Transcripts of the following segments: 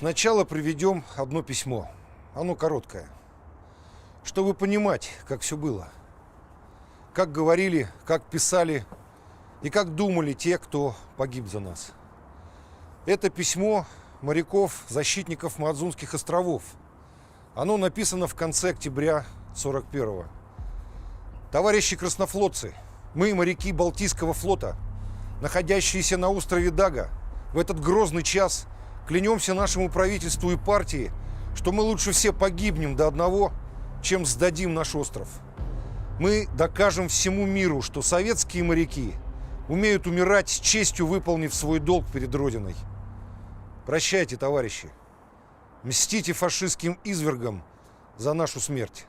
Сначала приведем одно письмо. Оно короткое. Чтобы понимать, как все было. Как говорили, как писали и как думали те, кто погиб за нас. Это письмо моряков, защитников Мадзунских островов. Оно написано в конце октября 41-го. Товарищи краснофлотцы, мы, моряки Балтийского флота, находящиеся на острове Дага, в этот грозный час клянемся нашему правительству и партии, что мы лучше все погибнем до одного, чем сдадим наш остров. Мы докажем всему миру, что советские моряки умеют умирать с честью, выполнив свой долг перед Родиной. Прощайте, товарищи. Мстите фашистским извергам за нашу смерть.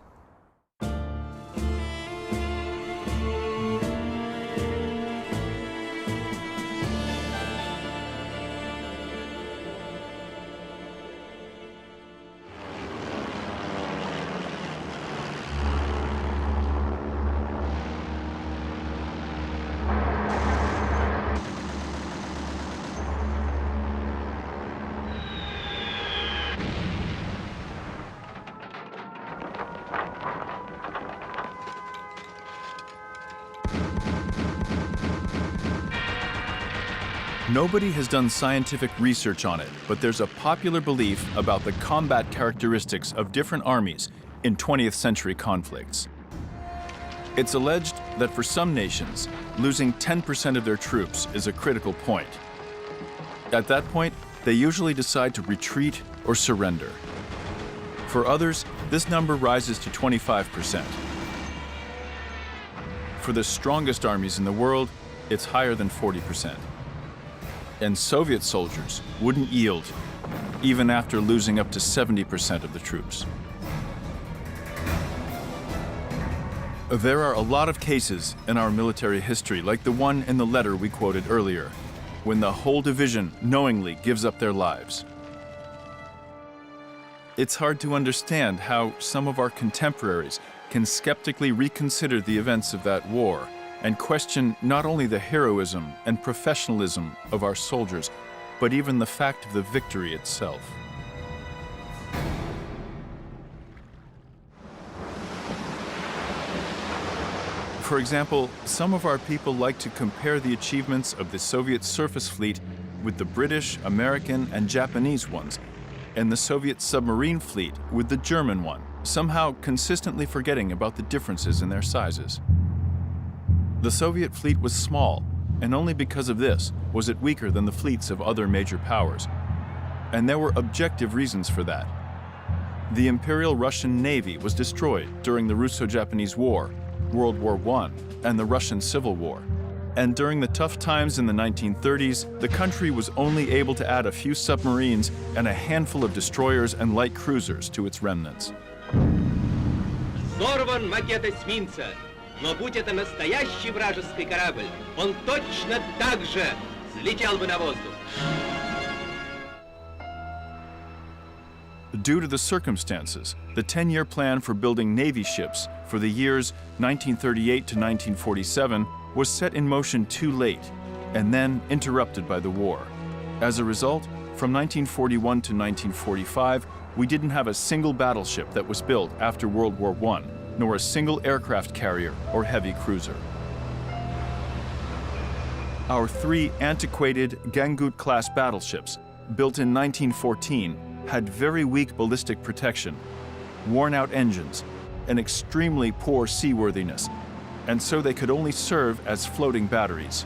Nobody has done scientific research on it, but there's a popular belief about the combat characteristics of different armies in 20th century conflicts. It's alleged that for some nations, losing 10% of their troops is a critical point. At that point, they usually decide to retreat or surrender. For others, this number rises to 25%. For the strongest armies in the world, it's higher than 40%. And Soviet soldiers wouldn't yield, even after losing up to 70% of the troops. There are a lot of cases in our military history, like the one in the letter we quoted earlier, when the whole division knowingly gives up their lives. It's hard to understand how some of our contemporaries can skeptically reconsider the events of that war and question not only the heroism and professionalism of our soldiers, but even the fact of the victory itself. For example, some of our people like to compare the achievements of the Soviet surface fleet with the British, American, and Japanese ones, and the Soviet submarine fleet with the German one, somehow consistently forgetting about the differences in their sizes. The Soviet fleet was small, and only because of this was it weaker than the fleets of other major powers. And there were objective reasons for that. The Imperial Russian Navy was destroyed during the Russo-Japanese War, World War I, and the Russian Civil War. And during the tough times in the 1930s, the country was only able to add a few submarines and a handful of destroyers and light cruisers to its remnants. Взорван макет эсминца. Но будь это настоящий вражеский корабль, он точно так же взлетел бы на воздух. Due to the circumstances, the 10-year plan for building Navy ships for the years 1938 to 1947 was set in motion too late and then interrupted by the war. As a result, from 1941 to 1945, we didn't have a single battleship that was built after World War I, nor a single aircraft carrier or heavy cruiser. Our three antiquated Gangut-class battleships, built in 1914, had very weak ballistic protection, worn-out engines, and extremely poor seaworthiness, and so they could only serve as floating batteries.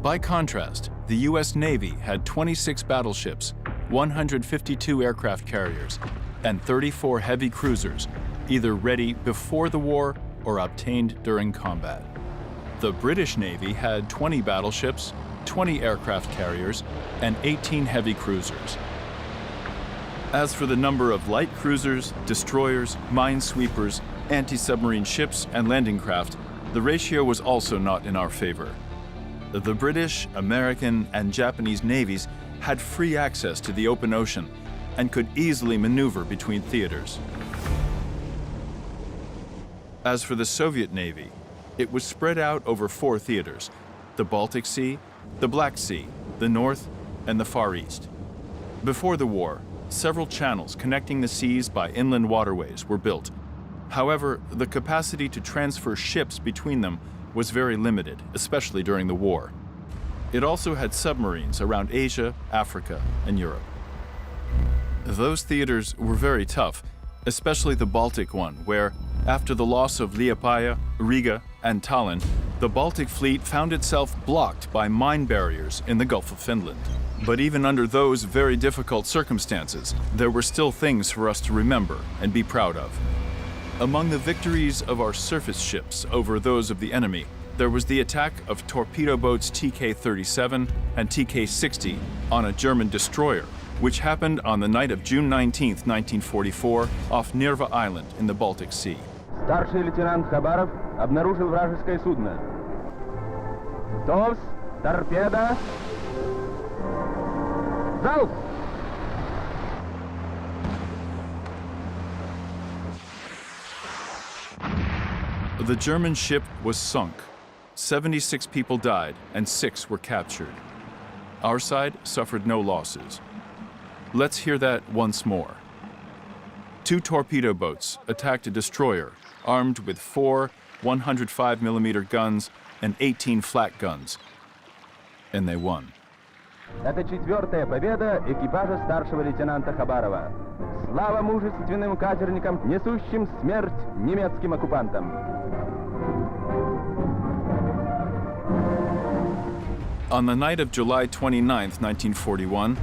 By contrast, the U.S. Navy had 26 battleships, 152 aircraft carriers, and 34 heavy cruisers, either ready before the war or obtained during combat. The British Navy had 20 battleships, 20 aircraft carriers, and 18 heavy cruisers. As for the number of light cruisers, destroyers, minesweepers, anti-submarine ships, and landing craft, the ratio was also not in our favor. The British, American, and Japanese navies had free access to the open ocean and could easily maneuver between theaters. As for the Soviet Navy, it was spread out over 4 theaters: the Baltic Sea, the Black Sea, the North, and the Far East. Before the war, several channels connecting the seas by inland waterways were built. However, the capacity to transfer ships between them was very limited, especially during the war. It also had submarines around Asia, Africa, and Europe. Those theaters were very tough, especially the Baltic one, where, after the loss of Liepaja, Riga, and Tallinn, the Baltic fleet found itself blocked by mine barriers in the Gulf of Finland. But even under those very difficult circumstances, there were still things for us to remember and be proud of. Among the victories of our surface ships over those of the enemy, there was the attack of torpedo boats TK-37 and TK-60 on a German destroyer, which happened on the night of June 19, 1944, off Nerva Island in the Baltic Sea. Старший лейтенант Хабаров обнаружил вражеское судно. Товс, торпеда, залп! The German ship was sunk. 76 people died and 6 were captured. Our side suffered no losses. Let's hear that once more. 2 torpedo boats attacked a destroyer armed with 4 105mm guns and 18 flat guns, and they won. Это 4-я победа экипажа старшего лейтенанта Хабарова. Слава мужественным катерникам, несущим смерть немецким оккупантам. On the night of July 29, 1941,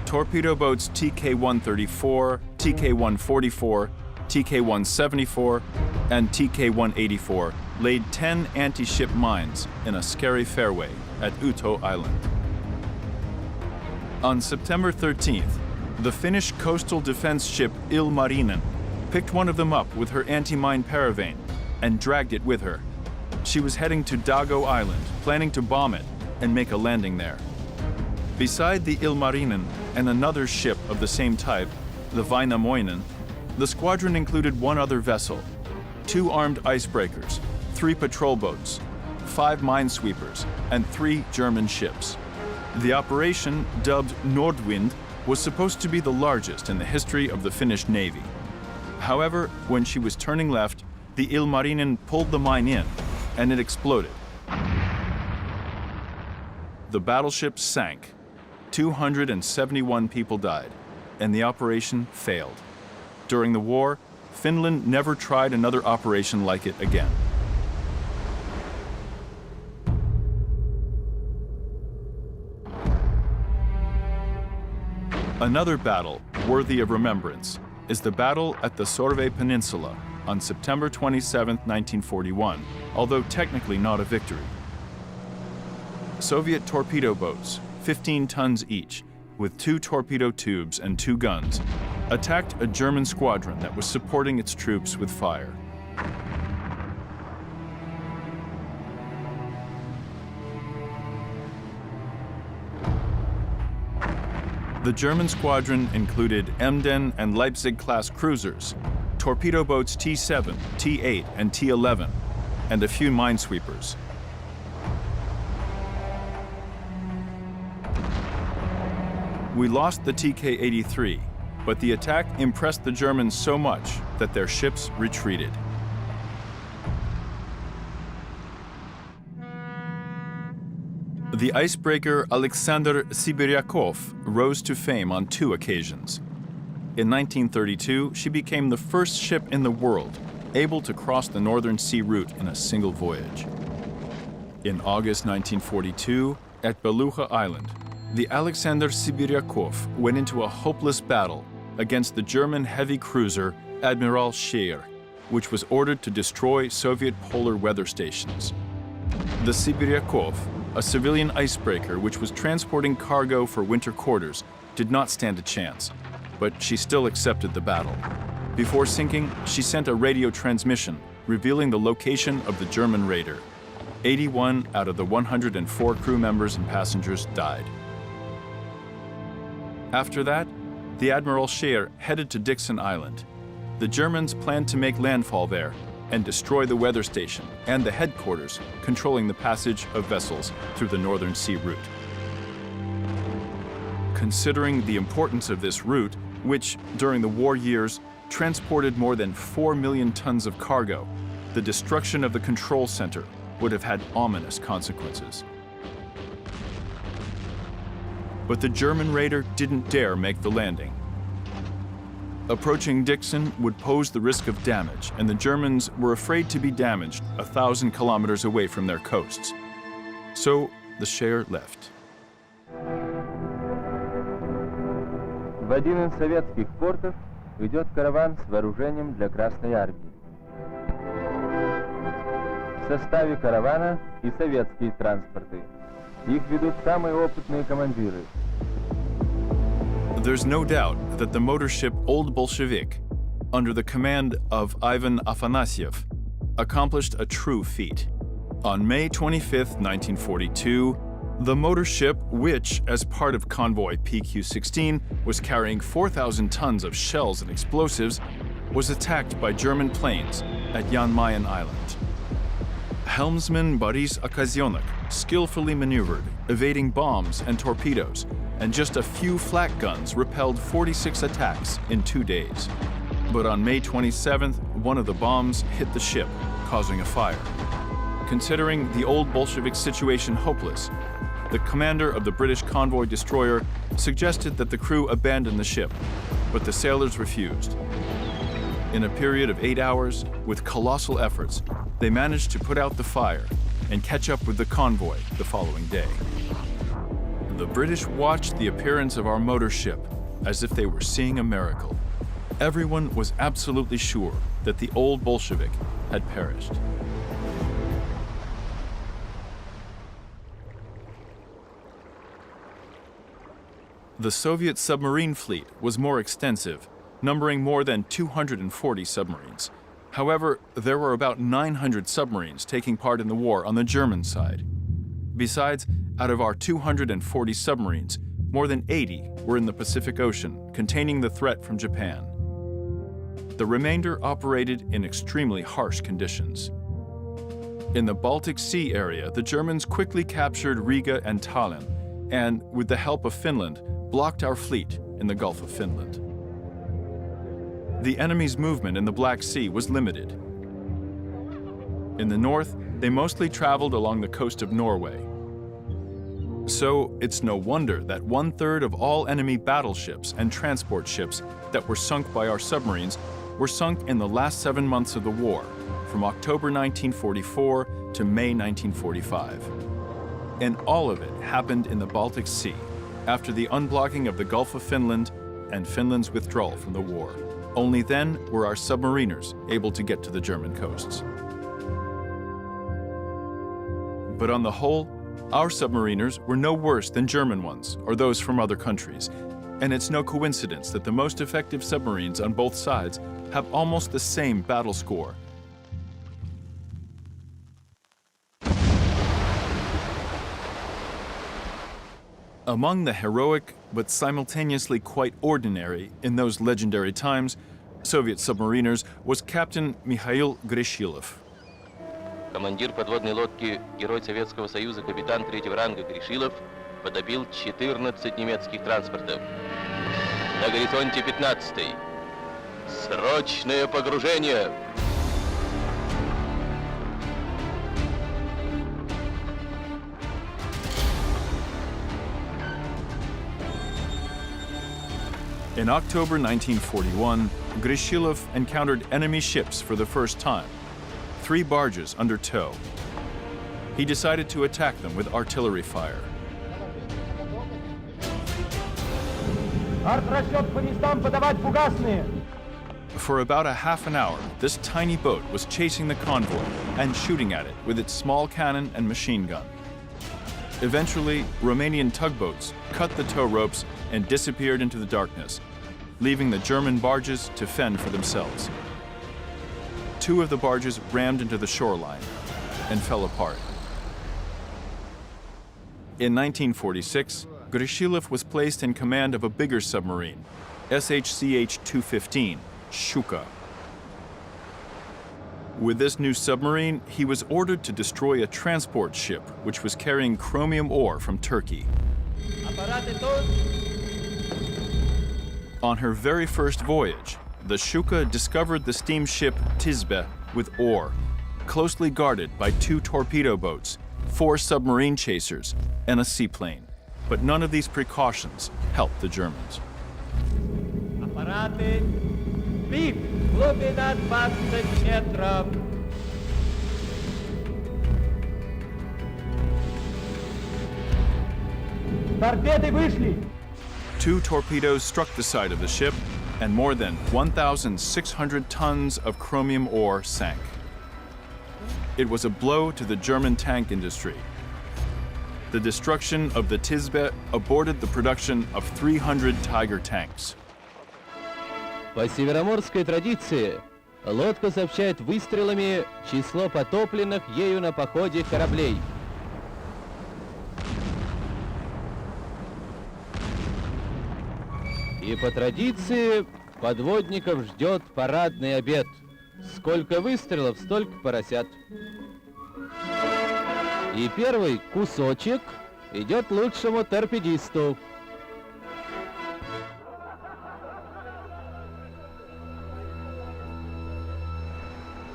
torpedo boats TK-134, TK-144, TK-174, and TK-184 laid 10 anti-ship mines in a scary fairway at Uto Island. On September 13th, the Finnish coastal defense ship Ilmarinen picked one of them up with her anti-mine paravane and dragged it with her. She was heading to Dago Island, planning to bomb it and make a landing there. Beside the Ilmarinen and another ship of the same type, the Väinämöinen, the squadron included 1 other vessel, 2 armed icebreakers, 3 patrol boats, 5 minesweepers, and 3 German ships. The operation, dubbed Nordwind, was supposed to be the largest in the history of the Finnish Navy. However, when she was turning left, the Ilmarinen pulled the mine in, and it exploded. The battleship sank. 271 people died, and the operation failed. During the war, Finland never tried another operation like it again. Another battle worthy of remembrance is the battle at the Sorve Peninsula on September 27, 1941, although technically not a victory. Soviet torpedo boats, 15 tons each, with 2 torpedo tubes and 2 guns, attacked a German squadron that was supporting its troops with fire. The German squadron included Emden and Leipzig-class cruisers, torpedo boats T-7, T-8, and T-11, and a few minesweepers. We lost the TK-83, but the attack impressed the Germans so much that their ships retreated. The icebreaker Alexander Sibiryakov rose to fame on 2 occasions. In 1932, she became the first ship in the world able to cross the Northern Sea route in a single voyage. In August 1942, at Beluga Island, the Alexander Sibiryakov went into a hopeless battle against the German heavy cruiser Admiral Scheer, which was ordered to destroy Soviet polar weather stations. The Sibiryakov, a civilian icebreaker which was transporting cargo for winter quarters, did not stand a chance, but she still accepted the battle. Before sinking, she sent a radio transmission revealing the location of the German raider. 81 out of the 104 crew members and passengers died. After that, the Admiral Scheer headed to Dixon Island. The Germans planned to make landfall there and destroy the weather station and the headquarters controlling the passage of vessels through the Northern Sea route. Considering the importance of this route, which, during the war years, transported more than 4 million tons of cargo, the destruction of the control center would have had ominous consequences. But the German raider didn't dare make the landing. Approaching Dixon would pose the risk of damage, and the Germans were afraid to be damaged 1,000 kilometers away from their coasts. So the Scheer left. В один из советских портов идет караван с вооружением для Красной Армии. В составе каравана и советские транспорты. Их ведут самые опытные командиры. There's no doubt that the motor ship Old Bolshevik, under the command of Ivan Afanasyev, accomplished a true feat. On May 25, 1942, the motor ship, which, as part of convoy PQ-16, was carrying 4,000 tons of shells and explosives, was attacked by German planes at Jan Mayen Island. Helmsman Boris Okazionek skillfully maneuvered, evading bombs and torpedoes, and just a few flak guns repelled 46 attacks in 2 days. But on May 27th, one of the bombs hit the ship, causing a fire. Considering the Old Bolshevik situation hopeless, the commander of the British convoy destroyer suggested that the crew abandon the ship, but the sailors refused. In a period of 8 hours, with colossal efforts, they managed to put out the fire and catch up with the convoy the following day. The British watched the appearance of our motor ship as if they were seeing a miracle. Everyone was absolutely sure that the Old Bolshevik had perished. The Soviet submarine fleet was more extensive, numbering more than 240 submarines. However, there were about 900 submarines taking part in the war on the German side. Besides, out of our 240 submarines, more than 80 were in the Pacific Ocean, containing the threat from Japan. The remainder operated in extremely harsh conditions. In the Baltic Sea area, the Germans quickly captured Riga and Tallinn, and, with the help of Finland, blocked our fleet in the Gulf of Finland. The enemy's movement in the Black Sea was limited. In the north, they mostly traveled along the coast of Norway. So it's no wonder that 1/3 of all enemy battleships and transport ships that were sunk by our submarines were sunk in the last 7 months of the war, from October 1944 to May 1945. And all of it happened in the Baltic Sea, after the unblocking of the Gulf of Finland and Finland's withdrawal from the war. Only then were our submariners able to get to the German coasts. But on the whole, our submariners were no worse than German ones or those from other countries, and it's no coincidence that the most effective submarines on both sides have almost the same battle score. Among the heroic, but simultaneously quite ordinary in those legendary times, Soviet submariners was Captain Mikhail Grishilov. Командир подводной лодки, герой Советского Союза, капитан 3-го ранга Гришилов, потопил 14 немецких транспортов. На горизонте 15-й. Срочное погружение! In October 1941, Grishilov encountered enemy ships for the first time, 3 barges under tow. He decided to attack them with artillery fire. For about a half an hour, this tiny boat was chasing the convoy and shooting at it with its small cannon and machine gun. Eventually, Romanian tugboats cut the tow ropes and disappeared into the darkness, leaving the German barges to fend for themselves. 2 of the barges rammed into the shoreline and fell apart. In 1946, Grishilov was placed in command of a bigger submarine, SHCH-215, Shuka. With this new submarine, he was ordered to destroy a transport ship which was carrying chromium ore from Turkey. On her very first voyage, the Shuka discovered the steamship Tisbe with ore, closely guarded by 2 torpedo boats, 4 submarine chasers, and a seaplane. But none of these precautions helped the Germans. Аппараты. Пик. Глубина 20 метров. Торпеды вышли. 2 torpedoes struck the side of the ship, and more than 1,600 tons of chromium ore sank. It was a blow to the German tank industry. The destruction of the Tisbe aborted the production of 300 Tiger tanks. По североморской традиции, лодка сообщает выстрелами число потопленных ею на походе кораблей. И по традиции подводников ждет парадный обед. Сколько выстрелов, столько поросят. И первый кусочек идет лучшему торпедисту.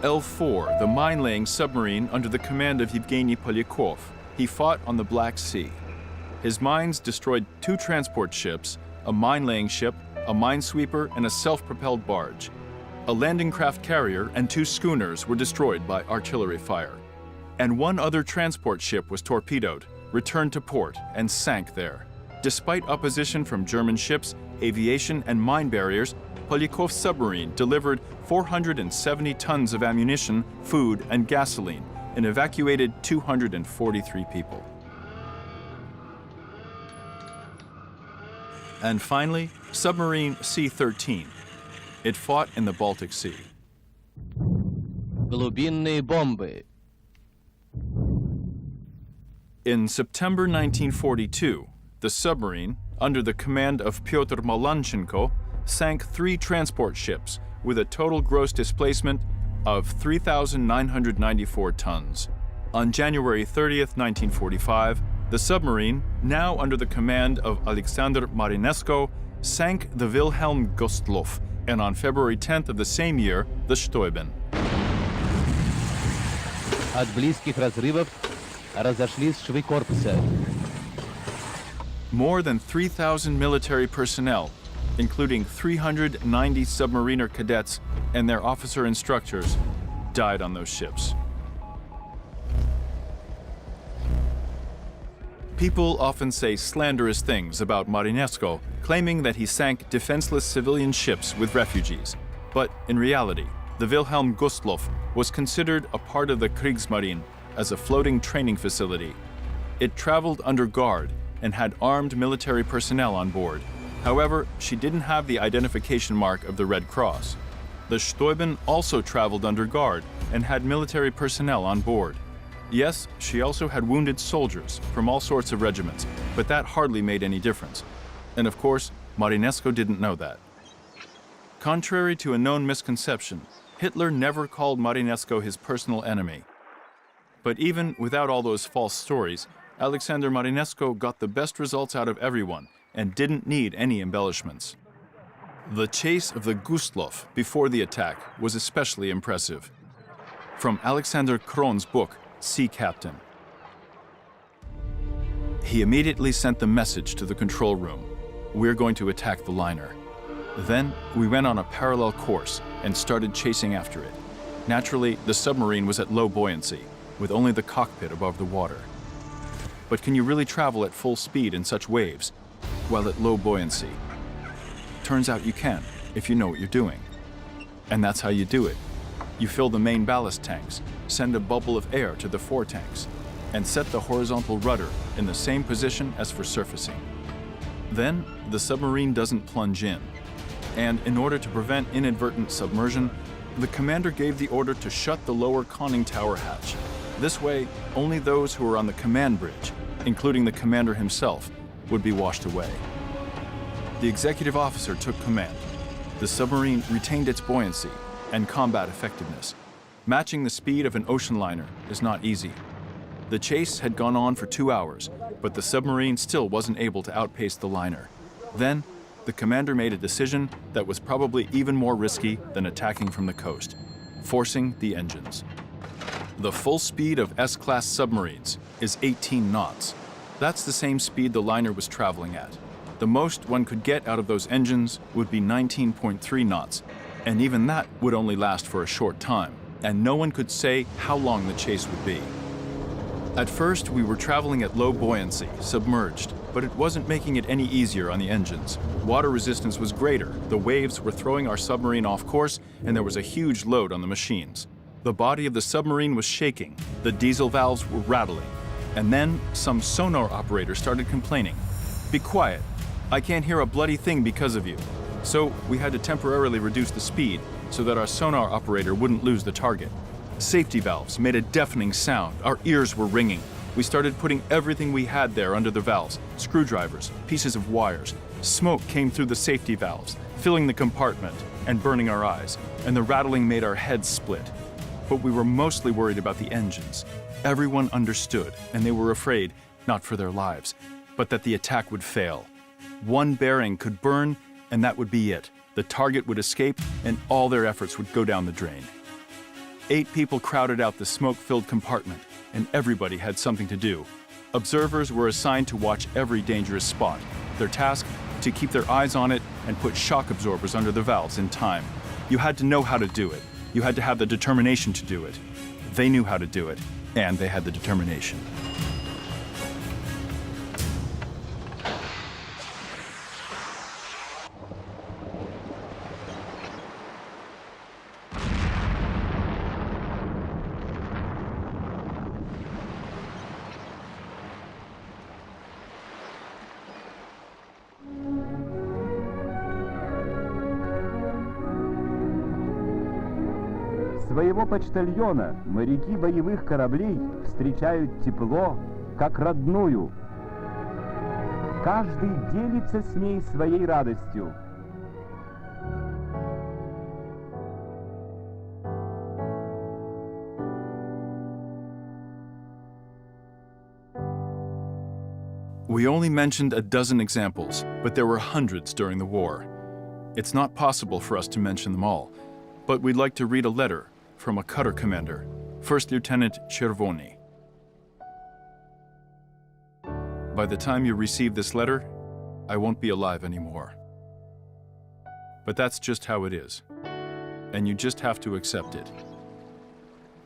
L4, the mine-laying submarine under the command of Yevgeny Polyakov. He fought on the Black Sea. His mines destroyed 2 transport ships, a mine-laying ship, a minesweeper, and a self-propelled barge. A landing craft carrier and 2 schooners were destroyed by artillery fire. And 1 other transport ship was torpedoed, returned to port, and sank there. Despite opposition from German ships, aviation, and mine barriers, Polyakov's submarine delivered 470 tons of ammunition, food, and gasoline, and evacuated 243 people. And finally, submarine C-13. It fought in the Baltic Sea. Глубинные бомбы. In September 1942, the submarine, under the command of Pyotr Malanchenko, sank 3 transport ships with a total gross displacement of 3,994 tons. On January 30th, 1945, the submarine, now under the command of Alexander Marinesko, sank the Wilhelm Gustloff, and on February 10th of the same year, the Steuben. От близких разрывов разошлись швы корпуса. More than 3,000 military personnel, including 390 submariner cadets and their officer instructors, died on those ships. People often say slanderous things about Marinesko, claiming that he sank defenseless civilian ships with refugees. But in reality, the Wilhelm Gustloff was considered a part of the Kriegsmarine as a floating training facility. It traveled under guard and had armed military personnel on board. However, she didn't have the identification mark of the Red Cross. The Steuben also traveled under guard and had military personnel on board. Yes, she also had wounded soldiers from all sorts of regiments, but that hardly made any difference. And of course, Marinesko didn't know that. Contrary to a known misconception, Hitler never called Marinesko his personal enemy. But even without all those false stories, Alexander Marinesko got the best results out of everyone and didn't need any embellishments. The chase of the Gustloff before the attack was especially impressive. From Alexander Kron's book, Sea Captain. He immediately sent the message to the control room. We're going to attack the liner. Then we went on a parallel course and started chasing after it. Naturally, the submarine was at low buoyancy, with only the cockpit above the water. But can you really travel at full speed in such waves while at low buoyancy? Turns out you can, if you know what you're doing. And that's how you do it. You fill the main ballast tanks, send a bubble of air to the 4 tanks, and set the horizontal rudder in the same position as for surfacing. Then, the submarine doesn't plunge in. And in order to prevent inadvertent submersion, the commander gave the order to shut the lower conning tower hatch. This way, only those who were on the command bridge, including the commander himself, would be washed away. The executive officer took command. The submarine retained its buoyancy and combat effectiveness. Matching the speed of an ocean liner is not easy. The chase had gone on for 2 hours, but the submarine still wasn't able to outpace the liner. Then, the commander made a decision that was probably even more risky than attacking from the coast, forcing the engines. The full speed of S-class submarines is 18 knots. That's the same speed the liner was traveling at. The most one could get out of those engines would be 19.3 knots, and even that would only last for a short time, and no one could say how long the chase would be. At first, we were traveling at low buoyancy, submerged, but it wasn't making it any easier on the engines. Water resistance was greater, the waves were throwing our submarine off course, and there was a huge load on the machines. The body of the submarine was shaking, the diesel valves were rattling, and then some sonar operator started complaining. "Be quiet, I can't hear a bloody thing because of you." So we had to temporarily reduce the speed so that our sonar operator wouldn't lose the target. Safety valves made a deafening sound, our ears were ringing. We started putting everything we had there under the valves, screwdrivers, pieces of wires. Smoke came through the safety valves, filling the compartment and burning our eyes, and the rattling made our heads split. But we were mostly worried about the engines. Everyone understood, and they were afraid, not for their lives, but that the attack would fail. One bearing could burn, and that would be it. The target would escape, and all their efforts would go down the drain. 8 people crowded out the smoke-filled compartment, and everybody had something to do. Observers were assigned to watch every dangerous spot. Their task, to keep their eyes on it and put shock absorbers under the valves in time. You had to know how to do it. You had to have the determination to do it. They knew how to do it, and they had the determination. Своего почтальона моряки боевых кораблей встречают тепло, как родную. Каждый делится с ней своей радостью. We only mentioned a dozen examples, but there were hundreds during the war. It's not possible for us to mention them all, but we'd like to read a letter from a cutter commander, First Lieutenant Chervoni. By the time you receive this letter, I won't be alive anymore. But that's just how it is, and you just have to accept it.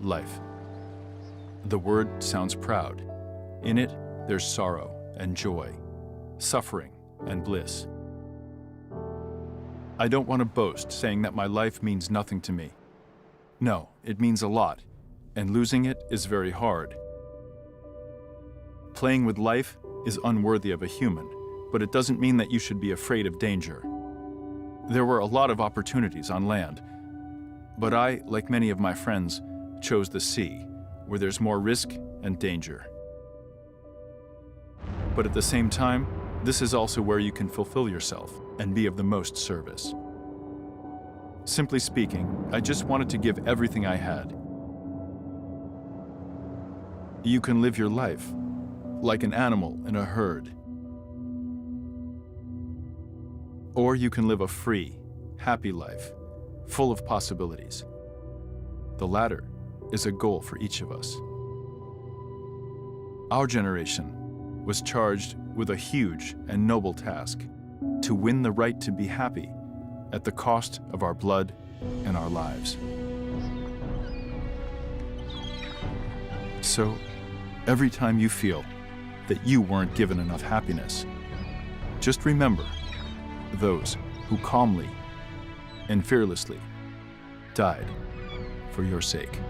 Life. The word sounds proud. In it, there's sorrow and joy, suffering and bliss. I don't want to boast saying that my life means nothing to me. No, it means a lot, and losing it is very hard. Playing with life is unworthy of a human, but it doesn't mean that you should be afraid of danger. There were a lot of opportunities on land, but I, like many of my friends, chose the sea, where there's more risk and danger. But at the same time, this is also where you can fulfill yourself and be of the most service. Simply speaking, I just wanted to give everything I had. You can live your life like an animal in a herd. Or you can live a free, happy life, full of possibilities. The latter is a goal for each of us. Our generation was charged with a huge and noble task: to win the right to be happy at the cost of our blood and our lives. So, every time you feel that you weren't given enough happiness, just remember those who calmly and fearlessly died for your sake.